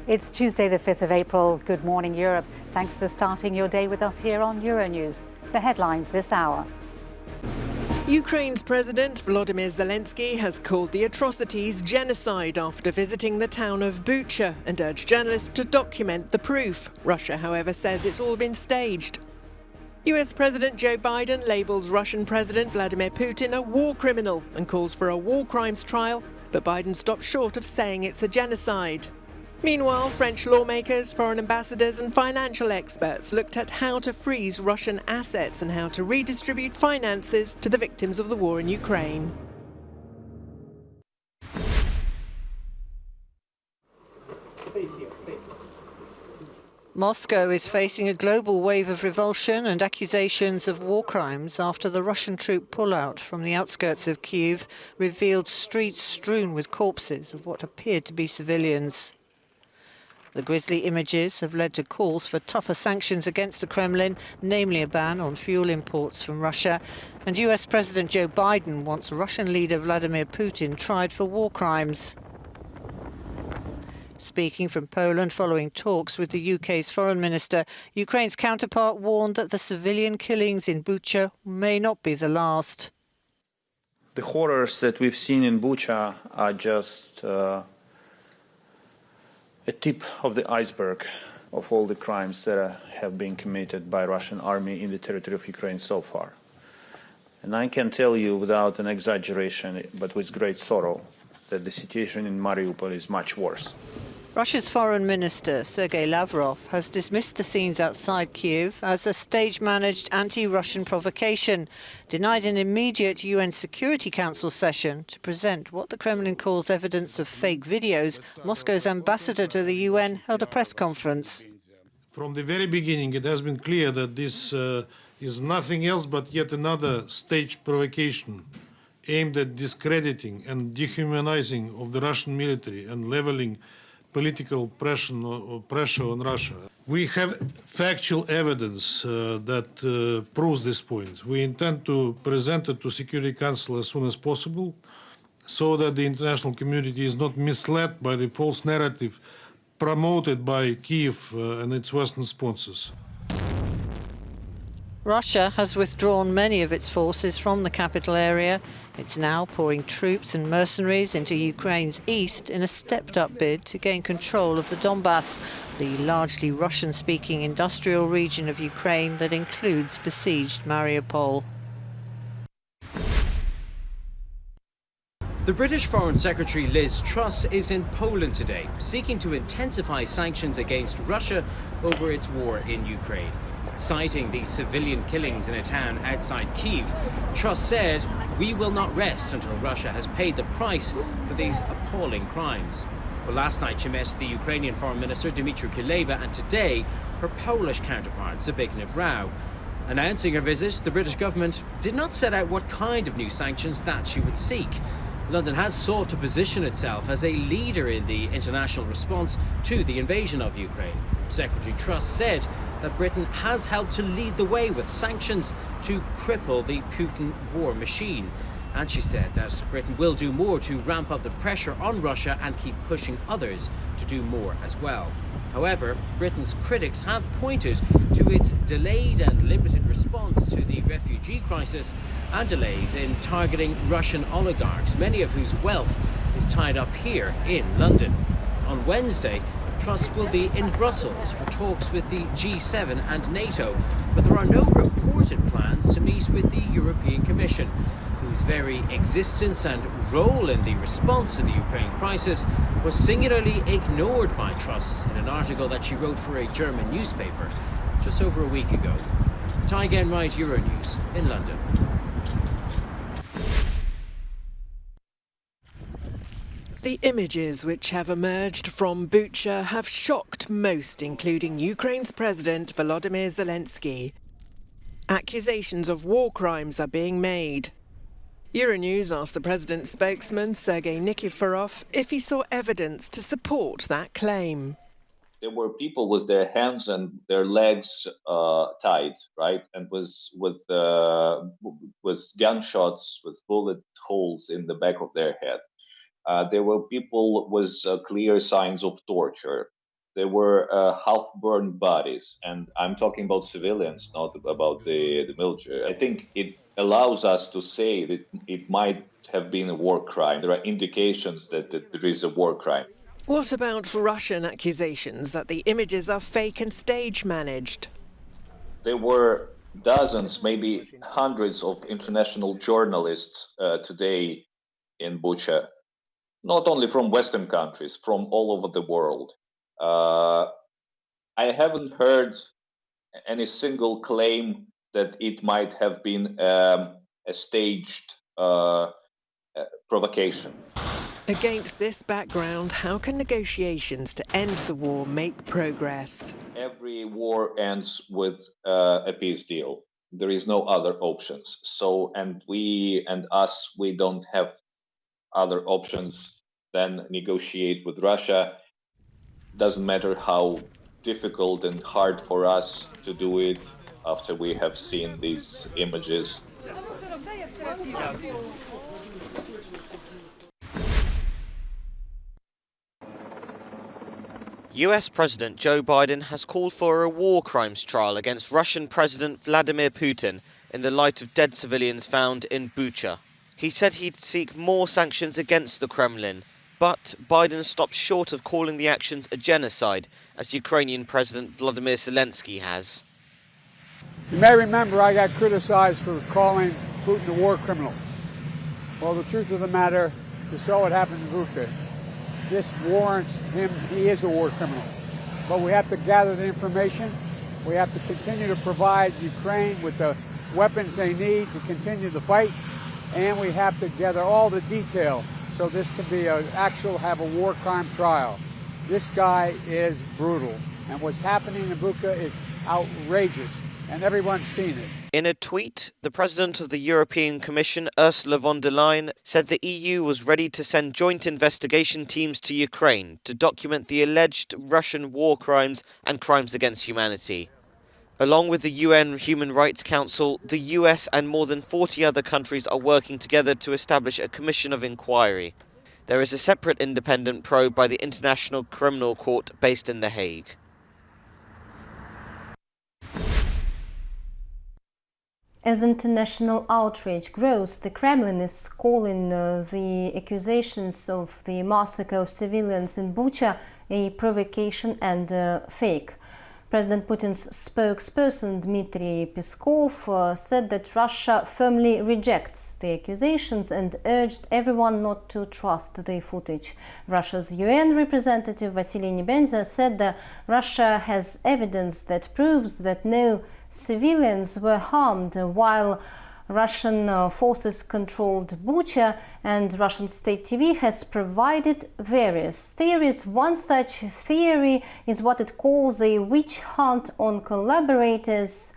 It's Tuesday, the 5th of April. Good morning, Europe. Thanks for starting your day with us here on Euronews. The headlines this hour. Ukraine's President Volodymyr Zelensky has called the atrocities genocide after visiting the town of Bucha and urged journalists to document the proof. Russia, however, says it's all been staged. US President Joe Biden labels Russian President Vladimir Putin a war criminal and calls for a war crimes trial, but Biden stopped short of saying it's a genocide. Meanwhile, French lawmakers, foreign ambassadors and financial experts looked at how to freeze Russian assets and how to redistribute finances to the victims of the war in Ukraine. Moscow is facing a global wave of revulsion and accusations of war crimes after the Russian troop pullout from the outskirts of Kyiv revealed streets strewn with corpses of what appeared to be civilians. The grisly images have led to calls for tougher sanctions against the Kremlin, namely a ban on fuel imports from Russia. And US President Joe Biden wants Russian leader Vladimir Putin tried for war crimes. Speaking from Poland following talks with the UK's foreign minister, Ukraine's counterpart warned that the civilian killings in Bucha may not be the last. The horrors that we've seen in Bucha are just a tip of the iceberg of all the crimes that have been committed by Russian army in the territory of Ukraine so far. And I can tell you without an exaggeration, but with great sorrow, that the situation in Mariupol is much worse. Russia's foreign minister, Sergei Lavrov, has dismissed the scenes outside Kyiv as a stage-managed anti-Russian provocation, denied an immediate UN Security Council session to present what the Kremlin calls evidence of fake videos. Moscow's ambassador to the UN held a press conference. From the very beginning, it has been clear that this is nothing else but yet another staged provocation aimed at discrediting and dehumanizing of the Russian military and leveling political pressure on Russia. We have factual evidence that proves this point. We intend to present it to Security Council as soon as possible so that the international community is not misled by the false narrative promoted by Kyiv and its Western sponsors. Russia has withdrawn many of its forces from the capital area. It's now pouring troops and mercenaries into Ukraine's east in a stepped-up bid to gain control of the Donbass, the largely Russian-speaking industrial region of Ukraine that includes besieged Mariupol. The British Foreign Secretary Liz Truss is in Poland today, seeking to intensify sanctions against Russia over its war in Ukraine. Citing the civilian killings in a town outside Kyiv, Truss said, "We will not rest until Russia has paid the price for these appalling crimes." Well, last night she met the Ukrainian Foreign Minister Dmytro Kuleba, and today her Polish counterpart Zbigniew Rau. Announcing her visit, the British government did not set out what kind of new sanctions that she would seek. London has sought to position itself as a leader in the international response to the invasion of Ukraine. Secretary Truss said that Britain has helped to lead the way with sanctions to cripple the Putin war machine. And she said that Britain will do more to ramp up the pressure on Russia and keep pushing others to do more as well. However, Britain's critics have pointed to its delayed and limited response to the refugee crisis and delays in targeting Russian oligarchs, many of whose wealth is tied up here in London. On Wednesday, Truss will be in Brussels for talks with the G7 and NATO, but there are no reported plans to meet with the European Commission, whose very existence and role in the response to the Ukraine crisis was singularly ignored by Truss in an article that she wrote for a German newspaper just over a week ago. Ty Genwright, Euronews in London. The images which have emerged from Bucha have shocked most, including Ukraine's President Volodymyr Zelensky. Accusations of war crimes are being made. Euronews asked the president's spokesman, Sergei Nikiforov, if he saw evidence to support that claim. There were people with their hands and their legs tied, right, and with gunshots, with bullet holes in the back of their head. There were people with clear signs of torture. They were half-burned bodies, and I'm talking about civilians, not about the military. I think it allows us to say that it might have been a war crime. There are indications that there is a war crime. What about Russian accusations that the images are fake and stage managed? There were dozens, maybe hundreds of international journalists today in Bucha, not only from Western countries, from all over the world. I haven't heard any single claim that it might have been a staged provocation. Against this background, how can negotiations to end the war make progress? Every war ends with a peace deal. There is no other options. So, we don't have other options than negotiate with Russia. Doesn't matter how difficult and hard for us to do it after we have seen these images. US President Joe Biden has called for a war crimes trial against Russian President Vladimir Putin in the light of dead civilians found in Bucha. He said he'd seek more sanctions against the Kremlin, but Biden stopped short of calling the actions a genocide, as Ukrainian President Volodymyr Zelensky has. You may remember I got criticized for calling Putin a war criminal. Well, the truth of the matter, you saw what happened in Bucha. This warrants him, he is a war criminal. But we have to gather the information. We have to continue to provide Ukraine with the weapons they need to continue the fight. And we have to gather all the detail so this can be have a war crime trial. This guy is brutal. And what's happening in Bucha is outrageous. And everyone's seen it. In a tweet, the President of the European Commission, Ursula von der Leyen, said the EU was ready to send joint investigation teams to Ukraine to document the alleged Russian war crimes and crimes against humanity. Along with the UN Human Rights Council, the US and more than 40 other countries are working together to establish a commission of inquiry. There is a separate independent probe by the International Criminal Court based in The Hague. As international outrage grows, the Kremlin is calling the accusations of the massacre of civilians in Bucha a provocation and fake. President Putin's spokesperson Dmitry Peskov said that Russia firmly rejects the accusations and urged everyone not to trust the footage. Russia's UN representative Vasily Nebenza said that Russia has evidence that proves that no civilians were harmed while Russian forces controlled Bucha, and Russian state TV has provided various theories. One such theory is what it calls a witch hunt on collaborators,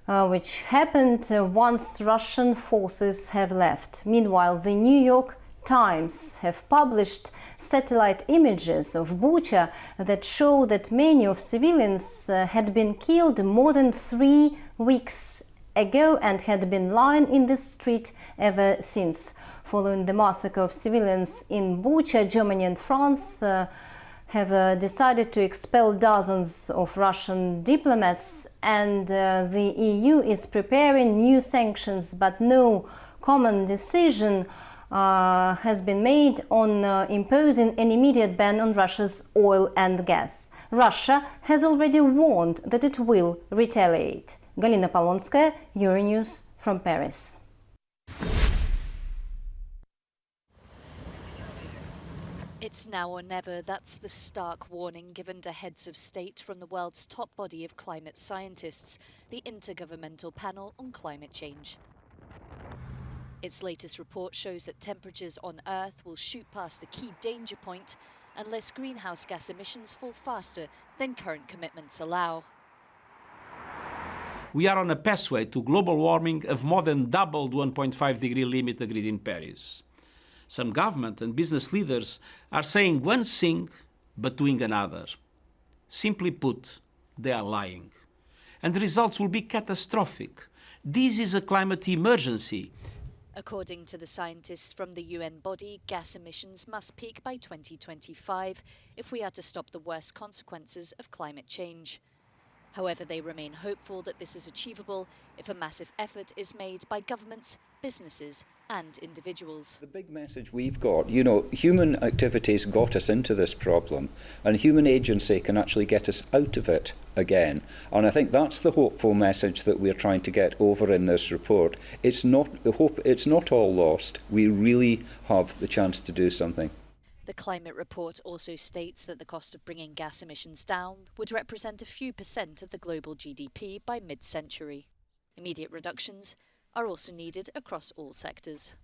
which happened once Russian forces have left. Meanwhile, the New York Times have published satellite images of Bucha that show that many of civilians had been killed more than 3 weeks ago and had been lying in the street ever since. Following the massacre of civilians in Bucha, Germany and France have decided to expel dozens of Russian diplomats, and the EU is preparing new sanctions, but no common decision has been made on imposing an immediate ban on Russia's oil and gas. Russia has already warned that it will retaliate. Galina Polonskaya, Euronews from Paris. It's now or never. That's the stark warning given to heads of state from the world's top body of climate scientists, the Intergovernmental Panel on Climate Change. Its latest report shows that temperatures on Earth will shoot past a key danger point unless greenhouse gas emissions fall faster than current commitments allow. We are on a pathway to global warming of more than double the 1.5-degree limit agreed in Paris. Some government and business leaders are saying one thing but doing another. Simply put, they are lying. And the results will be catastrophic. This is a climate emergency. According to the scientists from the UN body, gas emissions must peak by 2025 if we are to stop the worst consequences of climate change. However, they remain hopeful that this is achievable if a massive effort is made by governments, businesses and individuals. The big message we've got, human activities got us into this problem, and human agency can actually get us out of it again. And I think that's the hopeful message that we're trying to get over in this report. It's not all lost. We really have the chance to do something. The climate report also states that the cost of bringing gas emissions down would represent a few % of the global GDP by mid-century. Immediate reductions are also needed across all sectors.